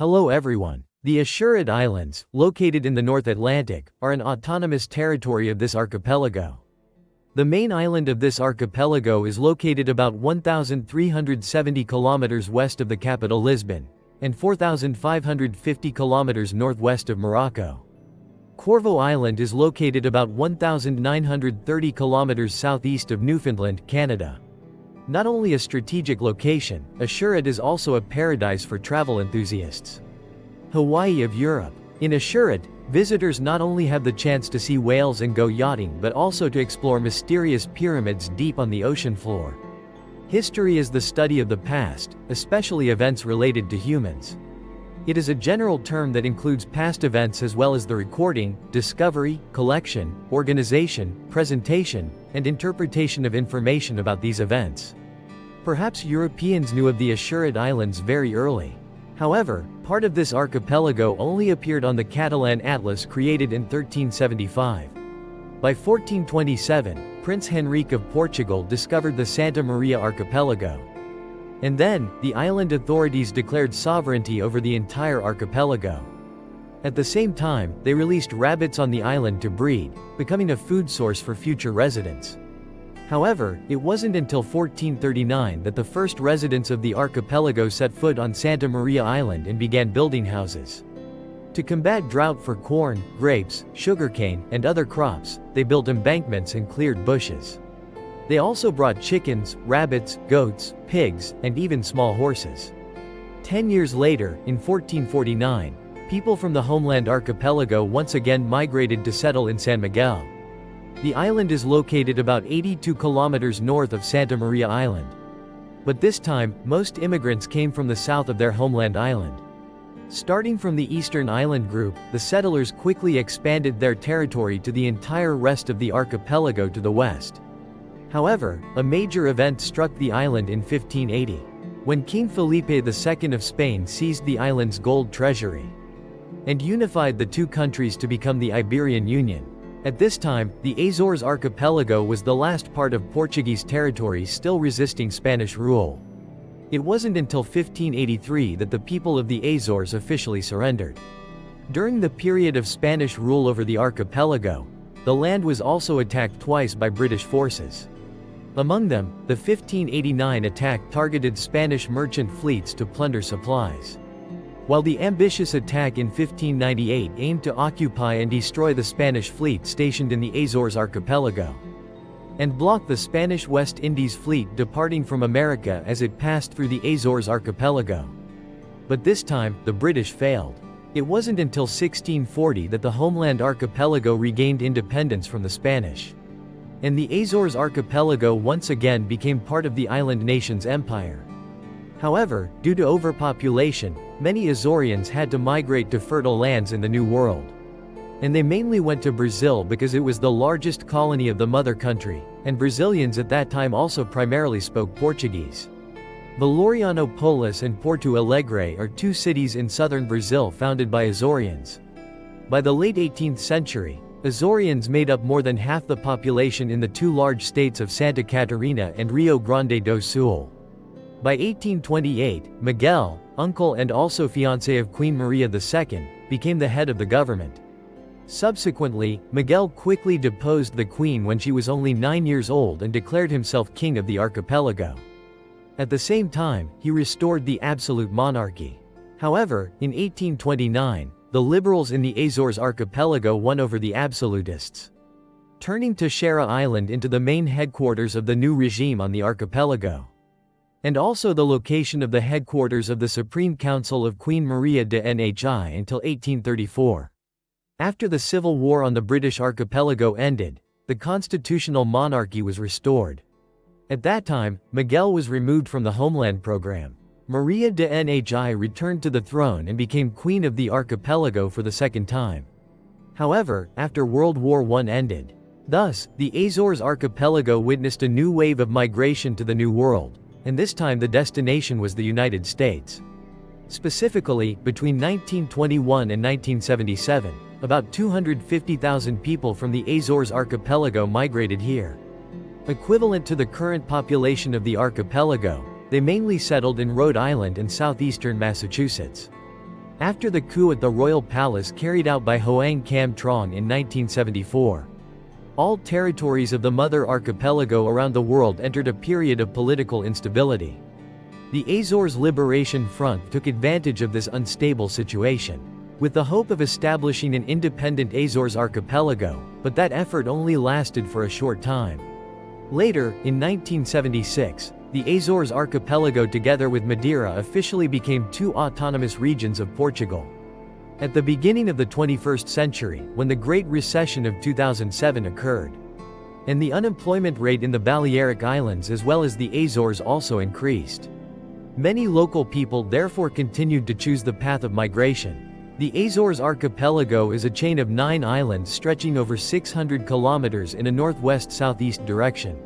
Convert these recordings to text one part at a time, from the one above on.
Hello everyone. The Azores Islands, located in the North Atlantic, are an autonomous territory of this archipelago. The main island of this archipelago is located about 1,370 kilometers west of the capital Lisbon, and 4,550 kilometers northwest of Morocco. Corvo Island is located about 1,930 kilometers southeast of Newfoundland, Canada. Not only a strategic location, Azores is also a paradise for travel enthusiasts. Hawaii of Europe. In Azores, visitors not only have the chance to see whales and go yachting but also to explore mysterious pyramids deep on the ocean floor. History is the study of the past, especially events related to humans. It is a general term that includes past events as well as the recording, discovery, collection, organization, presentation, and interpretation of information about these events. Perhaps Europeans knew of the Azores Islands very early. However, part of this archipelago only appeared on the Catalan Atlas created in 1375. By 1427, Prince Henrique of Portugal discovered the Santa Maria archipelago. And then, the island authorities declared sovereignty over the entire archipelago. At the same time, they released rabbits on the island to breed, becoming a food source for future residents. However, it wasn't until 1439 that the first residents of the archipelago set foot on Santa Maria Island and began building houses. To combat drought for corn, grapes, sugarcane, and other crops, they built embankments and cleared bushes. They also brought chickens, rabbits, goats, pigs, and even small horses. 10 years later, in 1449, people from the homeland archipelago once again migrated to settle in San Miguel. The island is located about 82 kilometers north of Santa Maria Island. But this time, most immigrants came from the south of their homeland island. Starting from the eastern island group, the settlers quickly expanded their territory to the entire rest of the archipelago to the west. However, a major event struck the island in 1580, when King Felipe II of Spain seized the island's gold treasury and unified the two countries to become the Iberian Union. At this time, the Azores archipelago was the last part of Portuguese territory still resisting Spanish rule. It wasn't until 1583 that the people of the Azores officially surrendered. During the period of Spanish rule over the archipelago, the land was also attacked twice by British forces. Among them, the 1589 attack targeted Spanish merchant fleets to plunder supplies, while the ambitious attack in 1598 aimed to occupy and destroy the Spanish fleet stationed in the Azores archipelago, and block the Spanish West Indies fleet departing from America as it passed through the Azores archipelago. But this time, the British failed. It wasn't until 1640 that the homeland archipelago regained independence from the Spanish, and the Azores archipelago once again became part of the island nation's empire. However, due to overpopulation, many Azoreans had to migrate to fertile lands in the New World. And they mainly went to Brazil because it was the largest colony of the mother country, and Brazilians at that time also primarily spoke Portuguese. Florianópolis and Porto Alegre are two cities in southern Brazil founded by Azoreans. By the late 18th century, Azoreans made up more than half the population in the two large states of Santa Catarina and Rio Grande do Sul. By 1828, Miguel, uncle and also fiancé of Queen Maria II, became the head of the government. Subsequently, Miguel quickly deposed the queen when she was only 9 years old and declared himself king of the archipelago. At the same time, he restored the absolute monarchy. However, in 1829, the liberals in the Azores archipelago won over the absolutists, turning Teixeira Island into the main headquarters of the new regime on the archipelago, and also the location of the headquarters of the Supreme Council of Queen Maria de Nhi until 1834. After the civil war on the British archipelago ended, the constitutional monarchy was restored. At that time, Miguel was removed from the homeland program. Maria de Nhi returned to the throne and became queen of the archipelago for the second time. However, after World War I ended. Thus, the Azores archipelago witnessed a new wave of migration to the New World, and this time the destination was the United States. Specifically, between 1921 and 1977, about 250,000 people from the Azores archipelago migrated here. Equivalent to the current population of the archipelago, they mainly settled in Rhode Island and southeastern Massachusetts. after the coup at the royal palace carried out by Hoang Kam Trong in 1974. All territories of the mother archipelago around the world entered a period of political instability. The Azores Liberation Front took advantage of this unstable situation, with the hope of establishing an independent Azores archipelago, but that effort only lasted for a short time. Later, in 1976, the Azores archipelago together with Madeira officially became two autonomous regions of Portugal. At the beginning of the 21st century, when the Great Recession of 2007 occurred, and the unemployment rate in the Balearic Islands as well as the Azores also increased, many local people therefore continued to choose the path of migration. The Azores archipelago is a chain of 9 islands stretching over 600 kilometers in a northwest-southeast direction,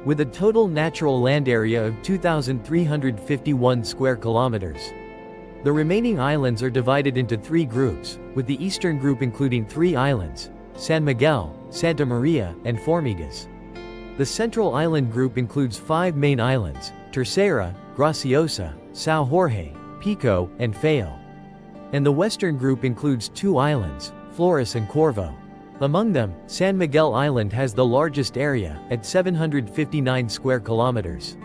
with a total natural land area of 2,351 square kilometers. The remaining islands are divided into 3 groups, with the eastern group including 3 islands: San Miguel, Santa Maria, and Formigas. The central island group includes 5 main islands: Terceira, Graciosa, São Jorge, Pico, and Faial. And the western group includes 2 islands, Flores and Corvo. Among them, San Miguel Island has the largest area, at 759 square kilometers.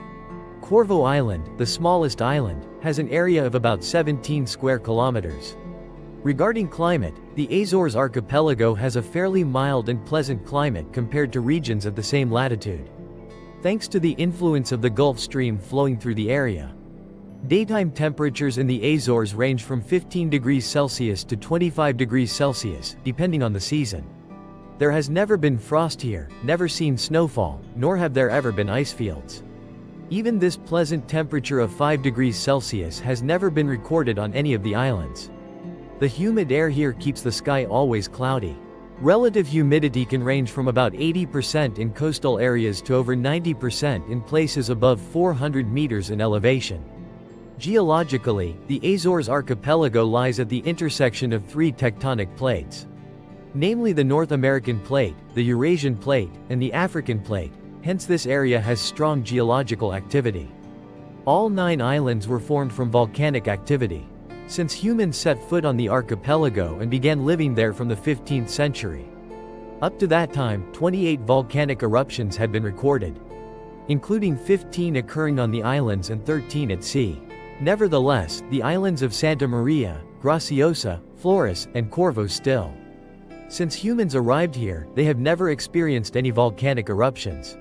Corvo Island, the smallest island, has an area of about 17 square kilometers. Regarding climate, the Azores archipelago has a fairly mild and pleasant climate compared to regions of the same latitude, thanks to the influence of the Gulf Stream flowing through the area. Daytime temperatures in the Azores range from 15 degrees Celsius to 25 degrees Celsius, depending on the season. There has never been frost here, never seen snowfall, nor have there ever been ice fields. Even this pleasant temperature of 5 degrees Celsius has never been recorded on any of the islands. The humid air here keeps the sky always cloudy. Relative humidity can range from about 80% in coastal areas to over 90% in places above 400 meters in elevation. Geologically, the Azores archipelago lies at the intersection of 3 tectonic plates, namely the North American plate, the Eurasian plate, and the African plate. Hence this area has strong geological activity. All 9 islands were formed from volcanic activity, since humans set foot on the archipelago and began living there from the 15th century. Up to that time, 28 volcanic eruptions had been recorded, including 15 occurring on the islands and 13 at sea. Nevertheless, the islands of Santa Maria, Graciosa, Flores, and Corvo still. Since humans arrived here, they have never experienced any volcanic eruptions.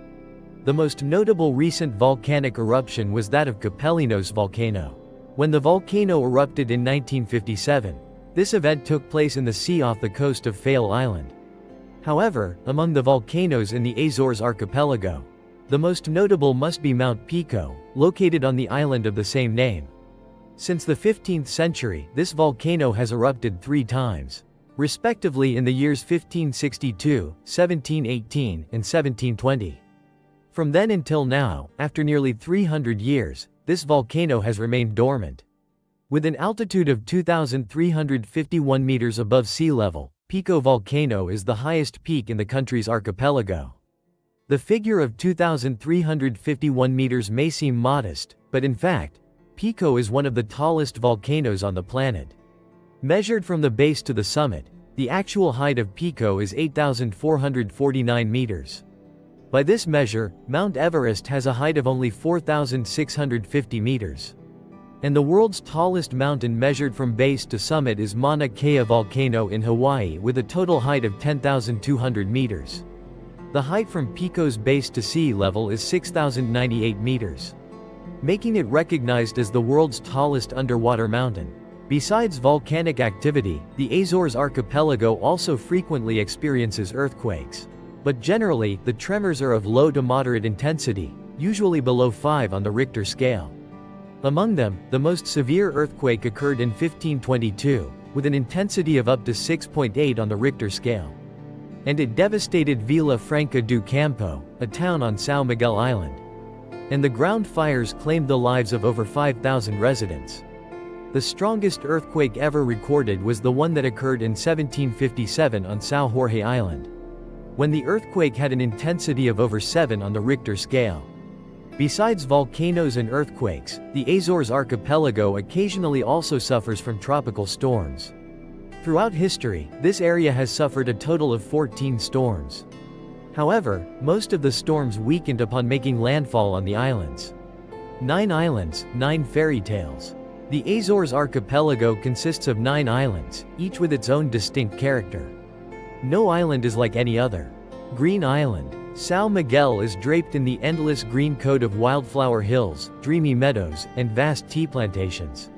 The most notable recent volcanic eruption was that of Capelinos volcano, when the volcano erupted in 1957. This event took place in the sea off the coast of Faial Island. However, among the volcanoes in the Azores archipelago, the most notable must be Mount Pico, located on the island of the same name. Since the 15th century, this volcano has erupted 3 times, respectively in the years 1562, 1718, and 1720. From then until now, after nearly 300 years, this volcano has remained dormant. With an altitude of 2,351 meters above sea level, Pico volcano is the highest peak in the country's archipelago. The figure of 2,351 meters may seem modest, but in fact, Pico is one of the tallest volcanoes on the planet. Measured from the base to the summit, the actual height of Pico is 8,449 meters. By this measure, Mount Everest has a height of only 4,650 meters. And the world's tallest mountain measured from base to summit is Mauna Kea volcano in Hawaii with a total height of 10,200 meters. The height from Pico's base to sea level is 6,098 meters, making it recognized as the world's tallest underwater mountain. Besides volcanic activity, the Azores archipelago also frequently experiences earthquakes. But generally, the tremors are of low to moderate intensity, usually below 5 on the Richter scale. Among them, the most severe earthquake occurred in 1522, with an intensity of up to 6.8 on the Richter scale. And it devastated Vila Franca do Campo, a town on São Miguel Island. And the ground fires claimed the lives of over 5,000 residents. The strongest earthquake ever recorded was the one that occurred in 1757 on São Jorge Island, when the earthquake had an intensity of over 7 on the Richter scale. Besides volcanoes and earthquakes, the Azores archipelago occasionally also suffers from tropical storms. Throughout history, this area has suffered a total of 14 storms. However, most of the storms weakened upon making landfall on the islands. 9 islands, 9 fairy tales. The Azores archipelago consists of 9 islands, each with its own distinct character. No island is like any other. Green Island. São Miguel is draped in the endless green coat of wildflower hills, dreamy meadows, and vast tea plantations.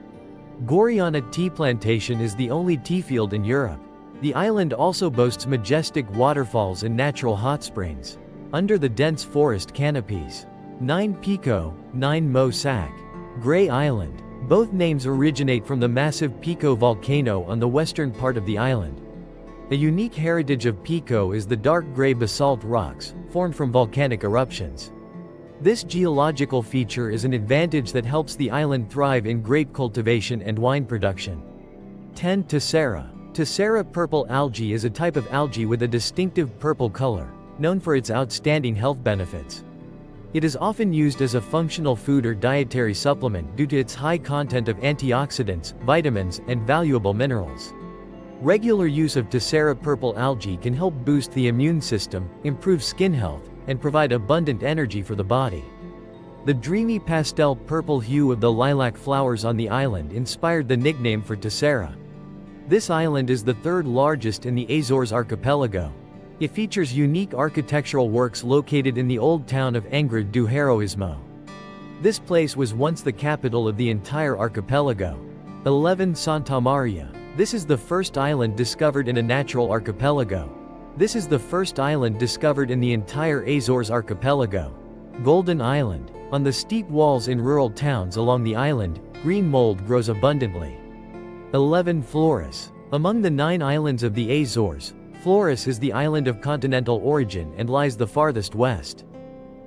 Guariana Tea Plantation is the only tea field in Europe. The island also boasts majestic waterfalls and natural hot springs. Under the dense forest canopies. 9 Pico, 9 Mo Sac. Grey Island. Both names originate from the massive Pico volcano on the western part of the island. A unique heritage of Pico is the dark gray basalt rocks, formed from volcanic eruptions. This geological feature is an advantage that helps the island thrive in grape cultivation and wine production. 10 Tessera. Tessera purple algae is a type of algae with a distinctive purple color, known for its outstanding health benefits. It is often used as a functional food or dietary supplement due to its high content of antioxidants, vitamins, and valuable minerals. Regular use of Tessera purple algae can help boost the immune system, improve skin health, and provide abundant energy for the body. The dreamy pastel purple hue of the lilac flowers on the island inspired the nickname for Tessera. This island is the 3rd largest in the Azores archipelago. It features unique architectural works located in the old town of Angra do Heroísmo. This place was once the capital of the entire archipelago. 11 Santa Maria. This is the first island discovered in a natural archipelago. This is the first island discovered in the entire Azores archipelago. Golden Island. On the steep walls in rural towns along the island, green mold grows abundantly. 11 Flores. Among the 9 islands of the Azores, Flores is the island of continental origin and lies the farthest west.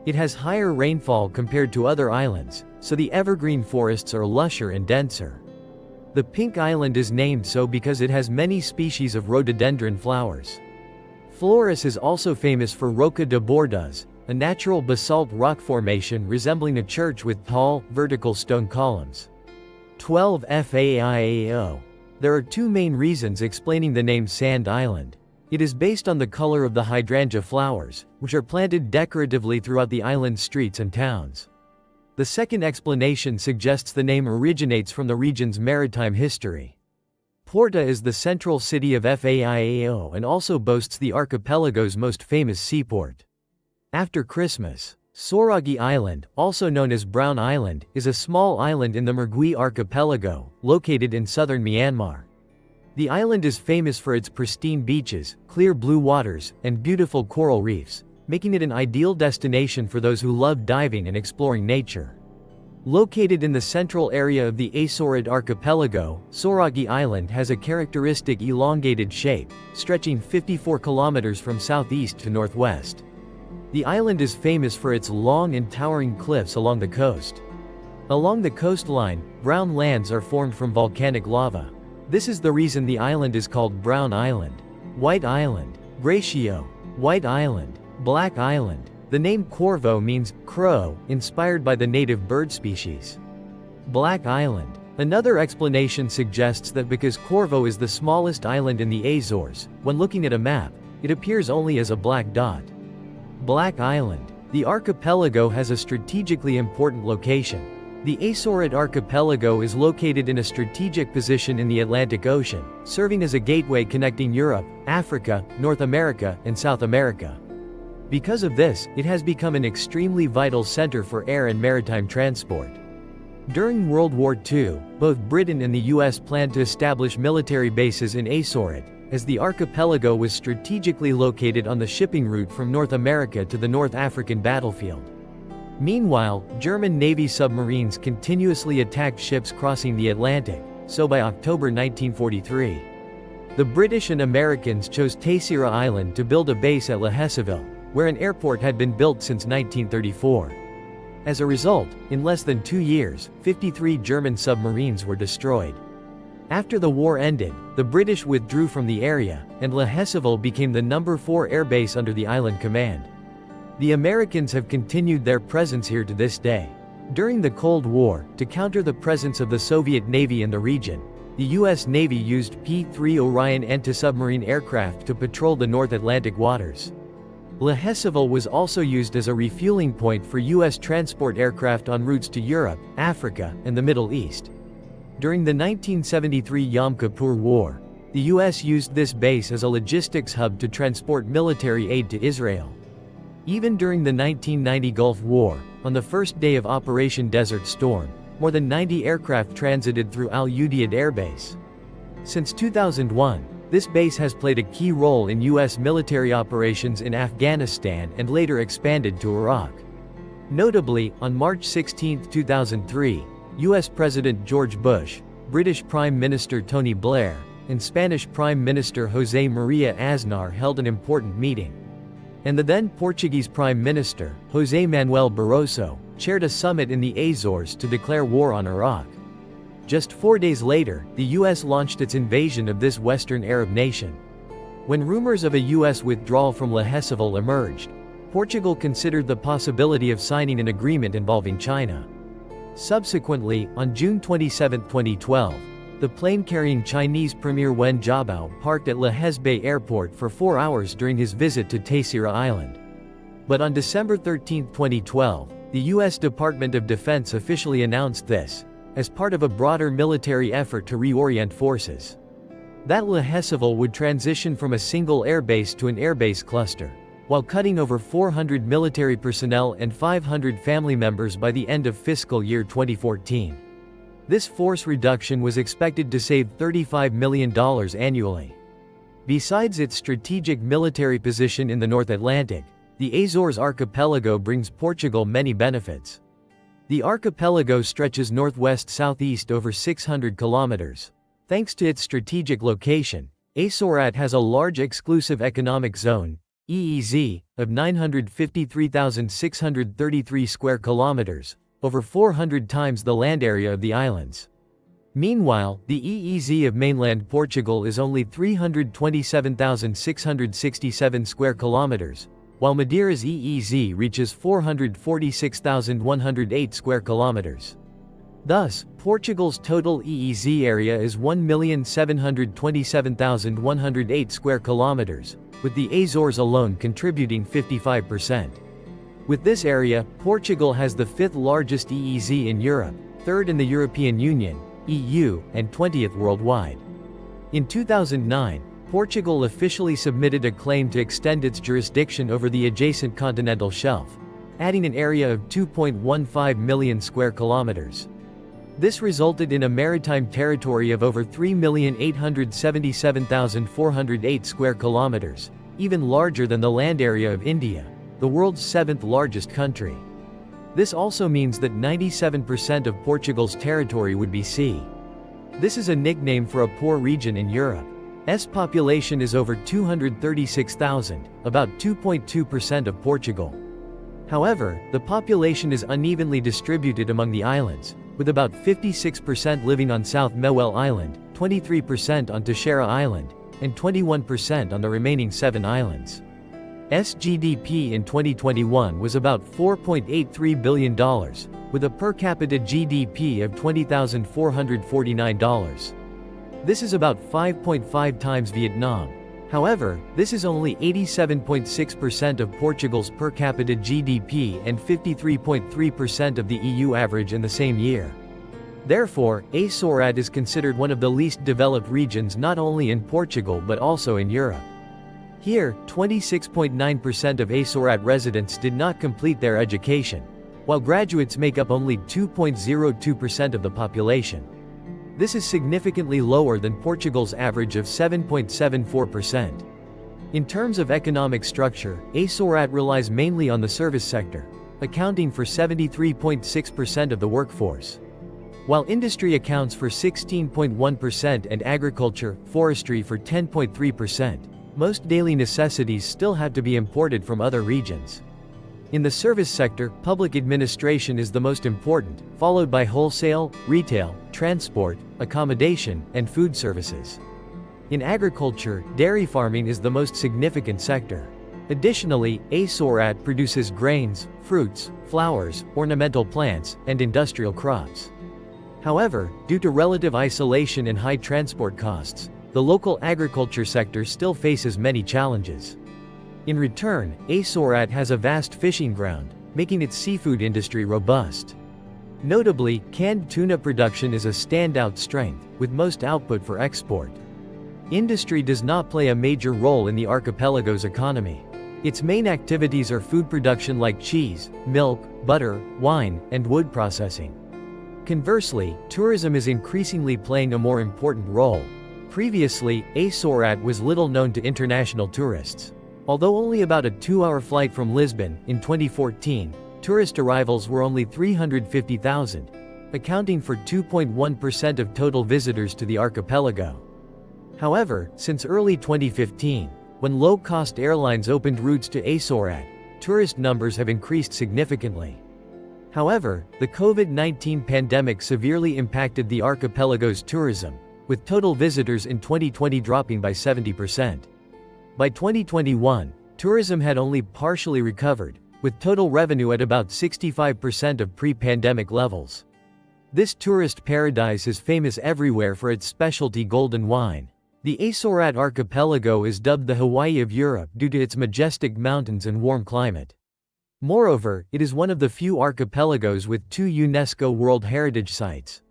It has higher rainfall compared to other islands, so the evergreen forests are lusher and denser. The Pink Island is named so because it has many species of rhododendron flowers. Flores is also famous for Roca de Bordas, a natural basalt rock formation resembling a church with tall, vertical stone columns. 12 Faiao. There are 2 main reasons explaining the name Sand Island. It is based on the color of the hydrangea flowers, which are planted decoratively throughout the island's streets and towns. The second explanation suggests the name originates from the region's maritime history. Porta is the central city of Faiao and also boasts the archipelago's most famous seaport. After Christmas, Soragi Island, also known as Brown Island, is a small island in the Mergui archipelago, located in southern Myanmar. The island is famous for its pristine beaches, clear blue waters, and beautiful coral reefs, making it an ideal destination for those who love diving and exploring nature. Located in the central area of the Azorid archipelago, Soragi Island has a characteristic elongated shape, stretching 54 kilometers from southeast to northwest. The island is famous for its long and towering cliffs along the coast. Along the coastline, brown lands are formed from volcanic lava. This is the reason the island is called Brown Island. White Island. Ratio. White Island. Black Island. The name Corvo means crow, inspired by the native bird species. Black Island. Another explanation suggests that because Corvo is the smallest island in the Azores, when looking at a map, it appears only as a black dot. Black Island. The archipelago has a strategically important location. The Azorid archipelago is located in a strategic position in the Atlantic Ocean, serving as a gateway connecting Europe, Africa, North America, and South America. Because of this, it has become an extremely vital center for air and maritime transport. During World War II, both Britain and the US planned to establish military bases in Azorid, as the archipelago was strategically located on the shipping route from North America to the North African battlefield. Meanwhile, German Navy submarines continuously attacked ships crossing the Atlantic, so by October 1943, the British and Americans chose Tessera Island to build a base at Lajes Field, where an airport had been built since 1934. As a result, in less than 2 years, 53 German submarines were destroyed. After the war ended, the British withdrew from the area, and Lajes Field became the No. 4 airbase under the island command. The Americans have continued their presence here to this day. During the Cold War, to counter the presence of the Soviet Navy in the region, the U.S. Navy used P-3 Orion anti-submarine aircraft to patrol the North Atlantic waters. Lajes Field was also used as a refueling point for U.S. transport aircraft on routes to Europe, Africa, and the Middle East. During the 1973 Yom Kippur War, the U.S. used this base as a logistics hub to transport military aid to Israel. Even during the 1990 Gulf War, on the first day of Operation Desert Storm, more than 90 aircraft transited through Al Udeid Air Base. Since 2001, this base has played a key role in U.S. military operations in Afghanistan and later expanded to Iraq. Notably, on March 16, 2003, U.S. President George Bush, British Prime Minister Tony Blair, and Spanish Prime Minister José María Aznar held an important meeting. And the then Portuguese Prime Minister, José Manuel Barroso, chaired a summit in the Azores to declare war on Iraq. Just 4 days later, the U.S. launched its invasion of this Western Arab nation. When rumors of a U.S. withdrawal from Lajes Field emerged, Portugal considered the possibility of signing an agreement involving China. Subsequently, on June 27, 2012, the plane carrying Chinese Premier Wen Jiabao parked at Lajes Bay Airport for 4 hours during his visit to Terceira Island. But on December 13, 2012, the U.S. Department of Defense officially announced this, as part of a broader military effort to reorient forces. That Lajes Field would transition from a single airbase to an airbase cluster, while cutting over 400 military personnel and 500 family members by the end of fiscal year 2014. This force reduction was expected to save $35 million annually. Besides its strategic military position in the North Atlantic, the Azores archipelago brings Portugal many benefits. The archipelago stretches northwest-southeast over 600 kilometers. Thanks to its strategic location, Azores has a large exclusive economic zone, EEZ, of 953,633 square kilometers, over 400 times the land area of the islands. Meanwhile, the EEZ of mainland Portugal is only 327,667 square kilometers, while Madeira's EEZ reaches 446,108 square kilometers. Thus, Portugal's total EEZ area is 1,727,108 square kilometers, with the Azores alone contributing 55%. With this area, Portugal has the 5th largest EEZ in Europe, 3rd in the European Union, EU, and 20th worldwide. In 2009, Portugal officially submitted a claim to extend its jurisdiction over the adjacent continental shelf, adding an area of 2.15 million square kilometers. This resulted in a maritime territory of over 3,877,408 square kilometers, even larger than the land area of India, the world's 7th largest country. This also means that 97% of Portugal's territory would be sea. This is a nickname for a poor region in Europe. Its population is over 236,000, about 2.2% of Portugal. However, the population is unevenly distributed among the islands, with about 56% living on South Mewell Island, 23% on Terceira Island, and 21% on the remaining 7 islands. GDP in 2021 was about $4.83 billion, with a per capita GDP of $20,449. This is about 5.5 times Vietnam. However, this is only 87.6% of Portugal's per capita GDP and 53.3% of the EU average in the same year. Therefore, Azores is considered one of the least developed regions not only in Portugal but also in Europe. Here, 26.9% of Azores residents did not complete their education, while graduates make up only 2.02% of the population. This is significantly lower than Portugal's average of 7.74%. In terms of economic structure, Azores relies mainly on the service sector, accounting for 73.6% of the workforce. While industry accounts for 16.1% and agriculture, forestry for 10.3%. Most daily necessities still have to be imported from other regions. In the service sector, public administration is the most important, followed by wholesale, retail, transport, accommodation, and food services. In agriculture, dairy farming is the most significant sector. Additionally, Azores produces grains, fruits, flowers, ornamental plants, and industrial crops. However, due to relative isolation and high transport costs, the local agriculture sector still faces many challenges. In return, Azores has a vast fishing ground, making its seafood industry robust. Notably, canned tuna production is a standout strength, with most output for export. Industry does not play a major role in the archipelago's economy. Its main activities are food production like cheese, milk, butter, wine, and wood processing. Conversely, tourism is increasingly playing a more important role. Previously, Azores was little known to international tourists. Although only about a 2-hour flight from Lisbon, in 2014, tourist arrivals were only 350,000, accounting for 2.1% of total visitors to the archipelago. However, since early 2015, when low-cost airlines opened routes to Azores, tourist numbers have increased significantly. However, the COVID-19 pandemic severely impacted the archipelago's tourism, with total visitors in 2020 dropping by 70%. By 2021, tourism had only partially recovered, with total revenue at about 65% of pre-pandemic levels. This tourist paradise is famous everywhere for its specialty golden wine. The Azores archipelago is dubbed the Hawaii of Europe due to its majestic mountains and warm climate. Moreover, it is one of the few archipelagos with 2 UNESCO World Heritage Sites.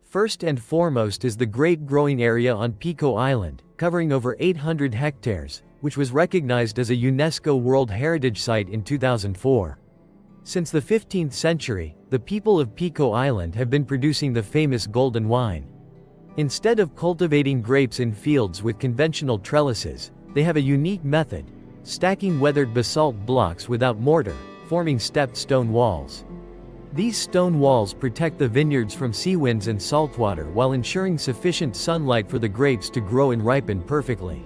First and foremost is the Great Growing Area on Pico Island, covering over 800 hectares, which was recognized as a UNESCO World Heritage Site in 2004. Since the 15th century, the people of Pico Island have been producing the famous golden wine. Instead of cultivating grapes in fields with conventional trellises, they have a unique method: stacking weathered basalt blocks without mortar, forming stepped stone walls. These stone walls protect the vineyards from sea winds and saltwater while ensuring sufficient sunlight for the grapes to grow and ripen perfectly.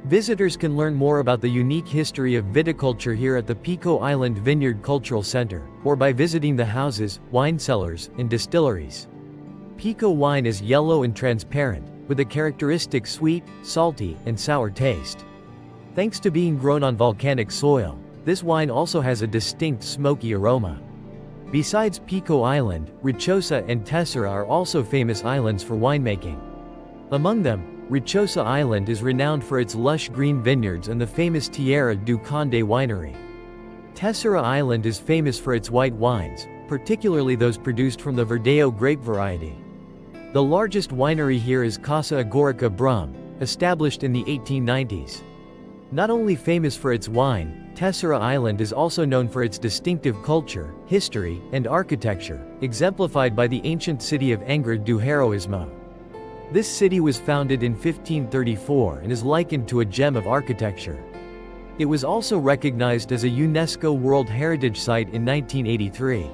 Visitors can learn more about the unique history of viticulture here at the Pico Island Vineyard Cultural Center, or by visiting the houses, wine cellars, and distilleries. Pico wine is yellow and transparent, with a characteristic sweet, salty, and sour taste. Thanks to being grown on volcanic soil, this wine also has a distinct smoky aroma. Besides Pico Island, Rochosa and Tessera are also famous islands for winemaking. Among them, Rochosa Island is renowned for its lush green vineyards and the famous Tierra do Conde winery. Tessera Island is famous for its white wines, particularly those produced from the Verdeo grape variety. The largest winery here is Casa Agorica Brum, established in the 1890s. Not only famous for its wine, Tessera Island is also known for its distinctive culture, history, and architecture, exemplified by the ancient city of Angra do Heroísmo. This city was founded in 1534 and is likened to a gem of architecture. It was also recognized as a UNESCO World Heritage Site in 1983.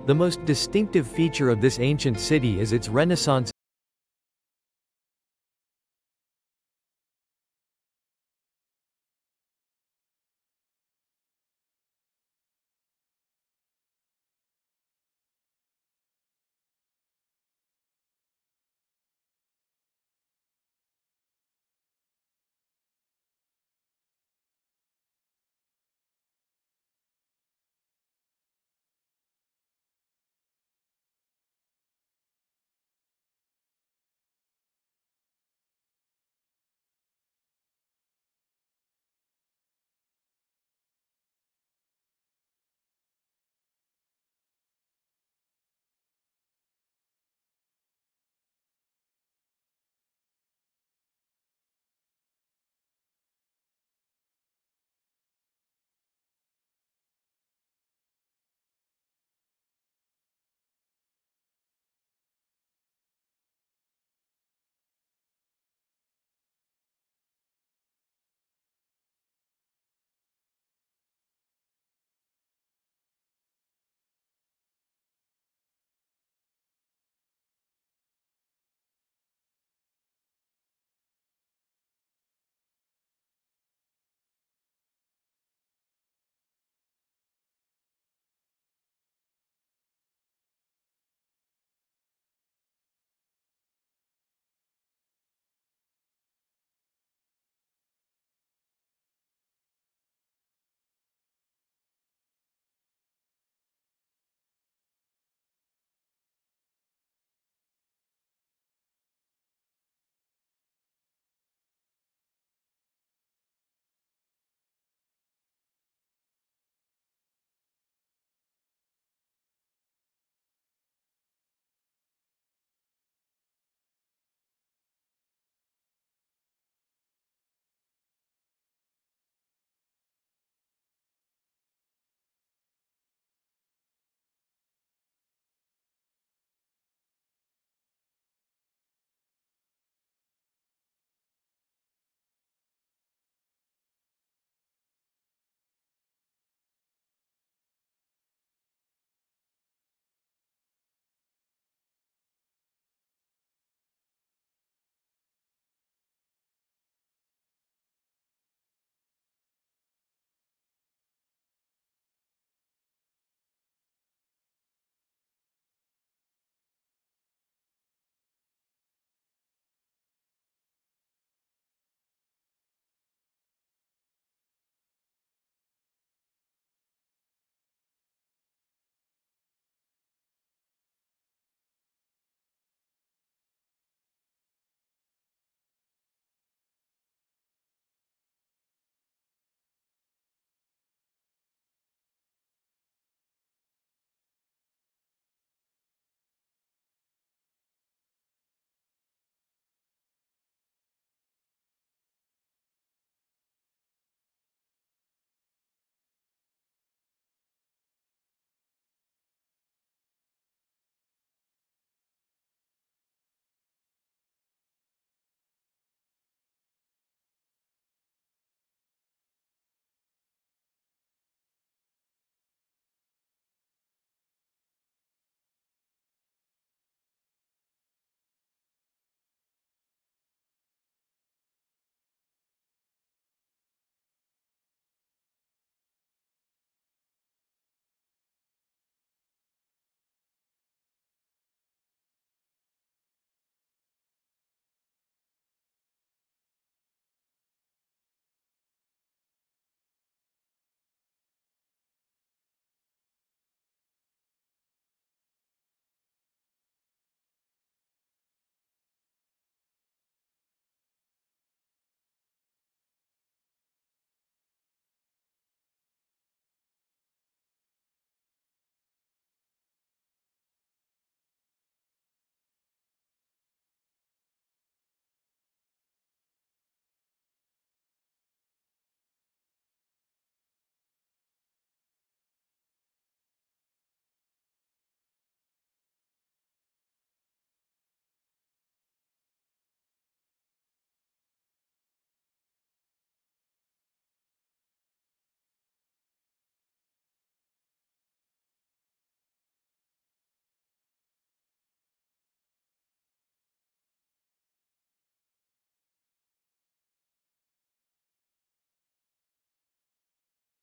The most distinctive feature of this ancient city is its Renaissance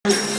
Right.